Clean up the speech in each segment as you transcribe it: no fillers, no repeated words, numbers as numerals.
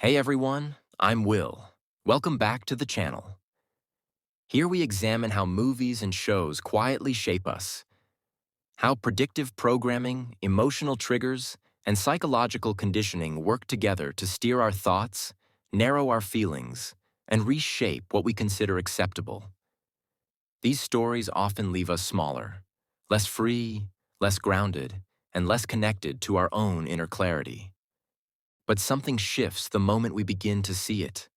Hey everyone, I'm Will. Welcome back to the channel. Here we examine how movies and shows quietly shape us, how predictive programming, emotional triggers, and psychological conditioning work together to steer our thoughts, narrow our feelings, and reshape what we consider acceptable. These stories often leave us smaller, less free, less grounded, and less connected to our own inner clarity. But something shifts the moment we begin to see it.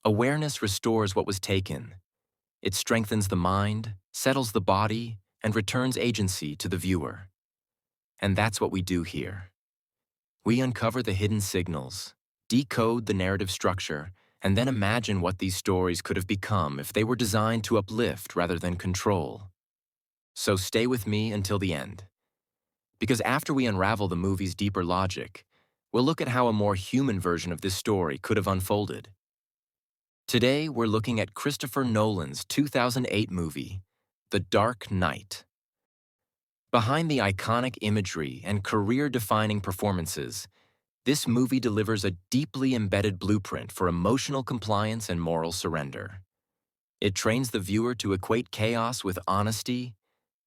Awareness restores what was taken. It strengthens the mind, settles the body, and returns agency to the viewer. And that's what we do here. We uncover the hidden signals, decode the narrative structure, and then imagine what these stories could have become if they were designed to uplift rather than control. So stay with me until the end. Because after we unravel the movie's deeper logic, we'll look at how a more human version of this story could have unfolded. Today, we're looking at Christopher Nolan's 2008 movie, The Dark Knight. Behind the iconic imagery and career-defining performances, this movie delivers a deeply embedded blueprint for emotional compliance and moral surrender. It trains the viewer to equate chaos with honesty,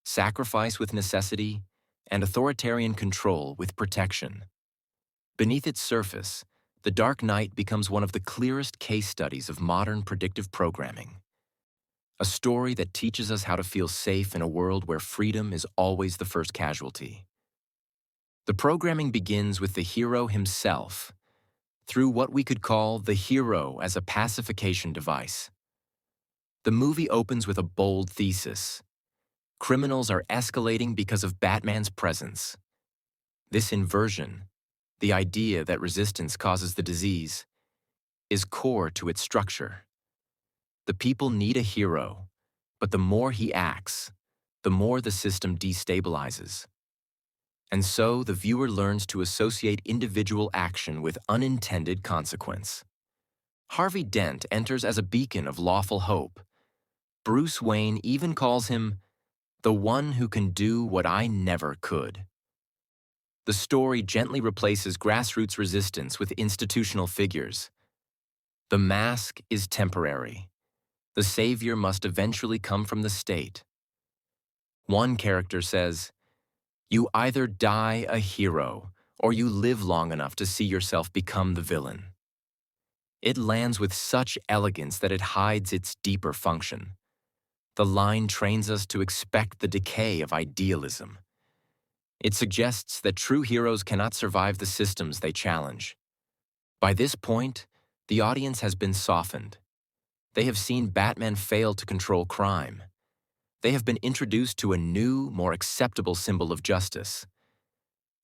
sacrifice with necessity, and authoritarian control with protection. Beneath its surface, The Dark Knight becomes one of the clearest case studies of modern predictive programming. A story that teaches us how to feel safe in a world where freedom is always the first casualty. The programming begins with the hero himself, through what we could call the hero as a pacification device. The movie opens with a bold thesis. Criminals are escalating because of Batman's presence. This inversion, the idea that resistance causes the disease, is core to its structure. The people need a hero, but the more he acts, the more the system destabilizes. And so the viewer learns to associate individual action with unintended consequence. Harvey Dent enters as a beacon of lawful hope. Bruce Wayne even calls him the one who can do what I never could. The story gently replaces grassroots resistance with institutional figures. The mask is temporary. The savior must eventually come from the state. One character says, "You either die a hero, or you live long enough to see yourself become the villain." It lands with such elegance that it hides its deeper function. The line trains us to expect the decay of idealism. It suggests that true heroes cannot survive the systems they challenge. By this point, the audience has been softened. They have seen Batman fail to control crime. They have been introduced to a new, more acceptable symbol of justice.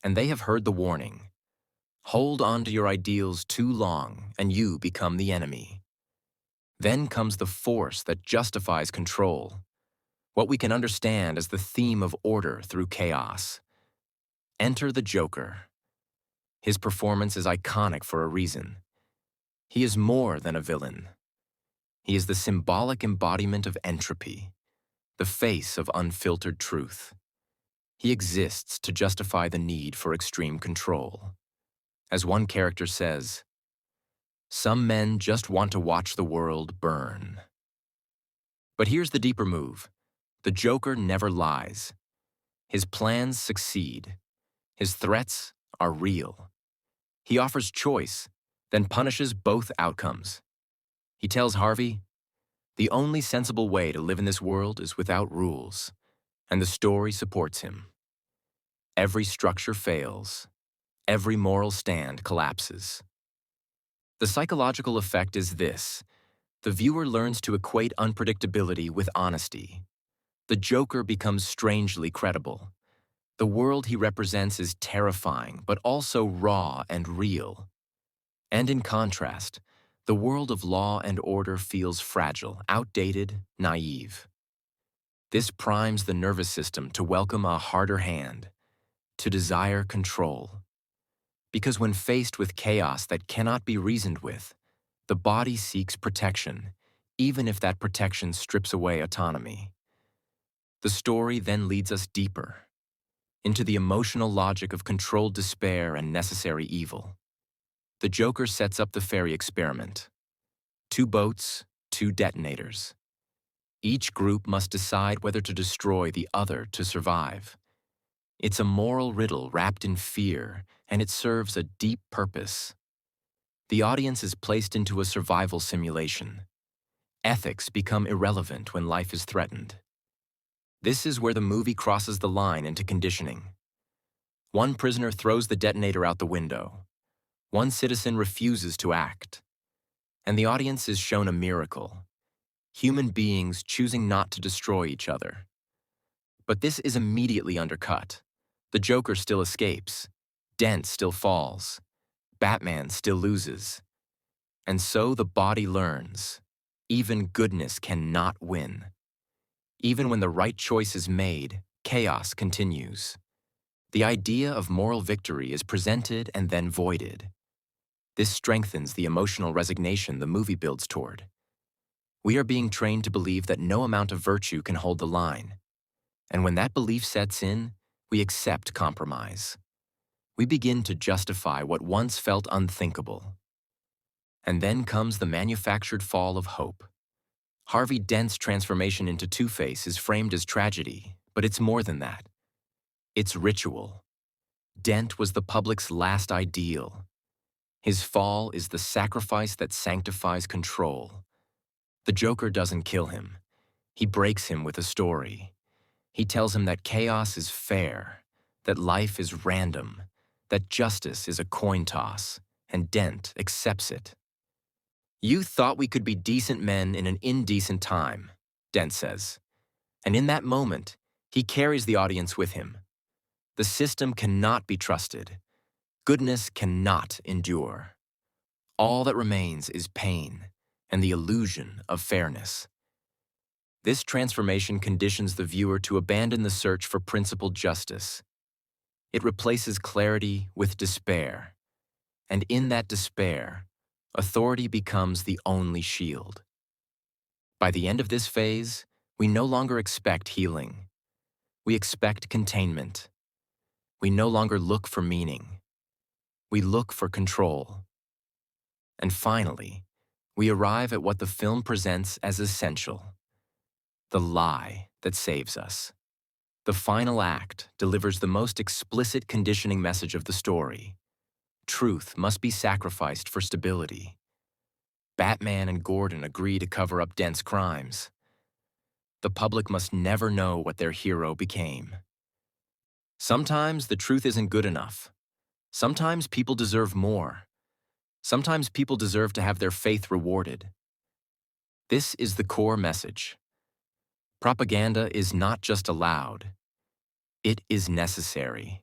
And they have heard the warning. Hold on to your ideals too long, and you become the enemy. Then comes the force that justifies control, what we can understand as the theme of order through chaos. Enter the Joker. His performance is iconic for a reason. He is more than a villain. He is the symbolic embodiment of entropy, the face of unfiltered truth. He exists to justify the need for extreme control. As one character says, "Some men just want to watch the world burn." But here's the deeper move. The Joker never lies. His plans succeed. His threats are real. He offers choice, then punishes both outcomes. He tells Harvey, "The only sensible way to live in this world is without rules," and the story supports him. Every structure fails. Every moral stand collapses. The psychological effect is this. The viewer learns to equate unpredictability with honesty. The Joker becomes strangely credible. The world he represents is terrifying, but also raw and real. And in contrast, the world of law and order feels fragile, outdated, naive. This primes the nervous system to welcome a harder hand, to desire control. Because when faced with chaos that cannot be reasoned with, the body seeks protection, even if that protection strips away autonomy. The story then leads us deeper, into the emotional logic of controlled despair and necessary evil. The Joker sets up the fairy experiment. 2 boats, 2 detonators. Each group must decide whether to destroy the other to survive. It's a moral riddle wrapped in fear, and it serves a deep purpose. The audience is placed into a survival simulation. Ethics become irrelevant when life is threatened. This is where the movie crosses the line into conditioning. One prisoner throws the detonator out the window. One citizen refuses to act. And the audience is shown a miracle: human beings choosing not to destroy each other. But this is immediately undercut. The Joker still escapes. Dent still falls. Batman still loses. And so the body learns. Even goodness cannot win. Even when the right choice is made, chaos continues. The idea of moral victory is presented and then voided. This strengthens the emotional resignation the movie builds toward. We are being trained to believe that no amount of virtue can hold the line. And when that belief sets in, we accept compromise. We begin to justify what once felt unthinkable. And then comes the manufactured fall of hope. Harvey Dent's transformation into Two-Face is framed as tragedy, but it's more than that. It's ritual. Dent was the public's last ideal. His fall is the sacrifice that sanctifies control. The Joker doesn't kill him. He breaks him with a story. He tells him that chaos is fair, that life is random, that justice is a coin toss, and Dent accepts it. "You thought we could be decent men in an indecent time," Dent says. And in that moment, he carries the audience with him. The system cannot be trusted. Goodness cannot endure. All that remains is pain and the illusion of fairness. This transformation conditions the viewer to abandon the search for principled justice. It replaces clarity with despair. And in that despair, authority becomes the only shield. By the end of this phase, we no longer expect healing. We expect containment. We no longer look for meaning. We look for control. And finally, we arrive at what the film presents as essential: the lie that saves us. The final act delivers the most explicit conditioning message of the story. Truth must be sacrificed for stability. Batman and Gordon agree to cover up Dent's crimes. The public must never know what their hero became. Sometimes the truth isn't good enough. Sometimes people deserve more. Sometimes people deserve to have their faith rewarded. This is the core message. Propaganda is not just allowed. It is necessary.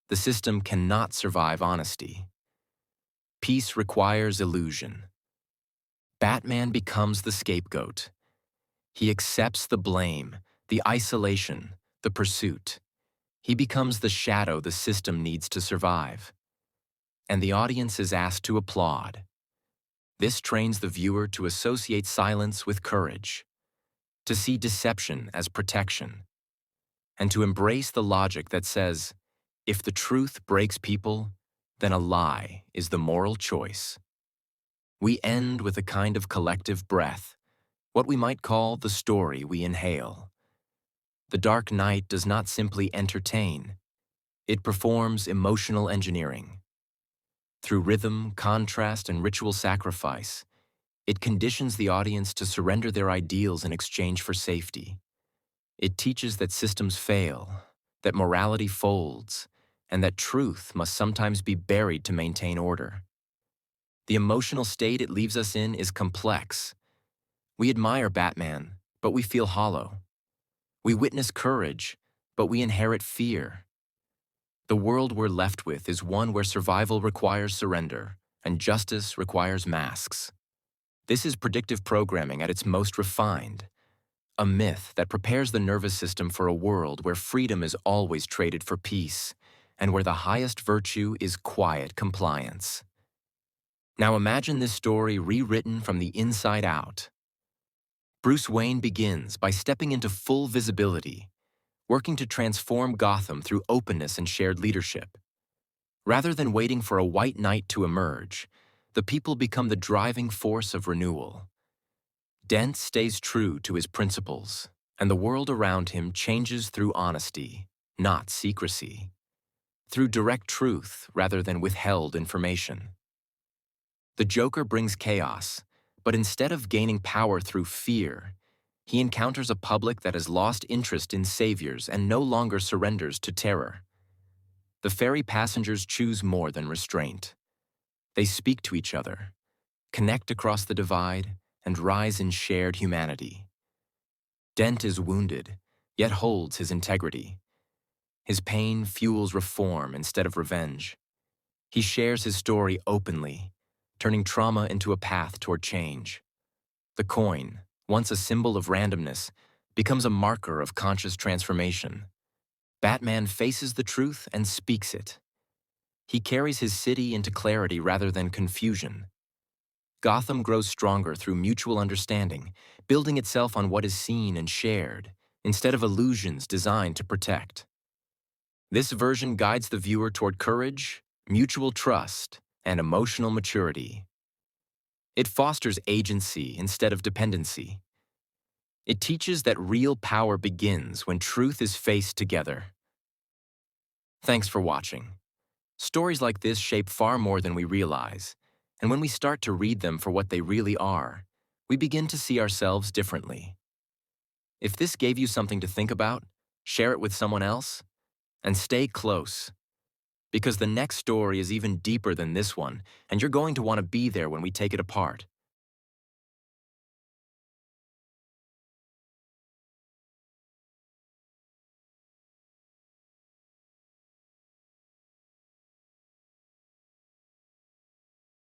The system cannot survive honesty. Peace requires illusion. Batman becomes the scapegoat. He accepts the blame, the isolation, the pursuit. He becomes the shadow the system needs to survive. And the audience is asked to applaud. This trains the viewer to associate silence with courage, to see deception as protection, and to embrace the logic that says, if the truth breaks people, then a lie is the moral choice. We end with a kind of collective breath, what we might call the story we inhale. The Dark Knight does not simply entertain, it performs emotional engineering. Through rhythm, contrast, and ritual sacrifice, it conditions the audience to surrender their ideals in exchange for safety. It teaches that systems fail, that morality folds, and that truth must sometimes be buried to maintain order. The emotional state it leaves us in is complex. We admire Batman, but we feel hollow. We witness courage, but we inherit fear. The world we're left with is one where survival requires surrender, and justice requires masks. This is predictive programming at its most refined, a myth that prepares the nervous system for a world where freedom is always traded for peace, and where the highest virtue is quiet compliance. Now imagine this story rewritten from the inside out. Bruce Wayne begins by stepping into full visibility, working to transform Gotham through openness and shared leadership. Rather than waiting for a white knight to emerge, the people become the driving force of renewal. Dent stays true to his principles, and the world around him changes through honesty, not secrecy, through direct truth rather than withheld information. The Joker brings chaos, but instead of gaining power through fear, he encounters a public that has lost interest in saviors and no longer surrenders to terror. The ferry passengers choose more than restraint. They speak to each other, connect across the divide, and rise in shared humanity. Dent is wounded, yet holds his integrity. His pain fuels reform instead of revenge. He shares his story openly, turning trauma into a path toward change. The coin, once a symbol of randomness, becomes a marker of conscious transformation. Batman faces the truth and speaks it. He carries his city into clarity rather than confusion. Gotham grows stronger through mutual understanding, building itself on what is seen and shared, instead of illusions designed to protect. This version guides the viewer toward courage, mutual trust, and emotional maturity. It fosters agency instead of dependency. It teaches that real power begins when truth is faced together. Thanks for watching. Stories like this shape far more than we realize, and when we start to read them for what they really are, we begin to see ourselves differently. If this gave you something to think about, share it with someone else, and stay close, because the next story is even deeper than this one, and you're going to want to be there when we take it apart.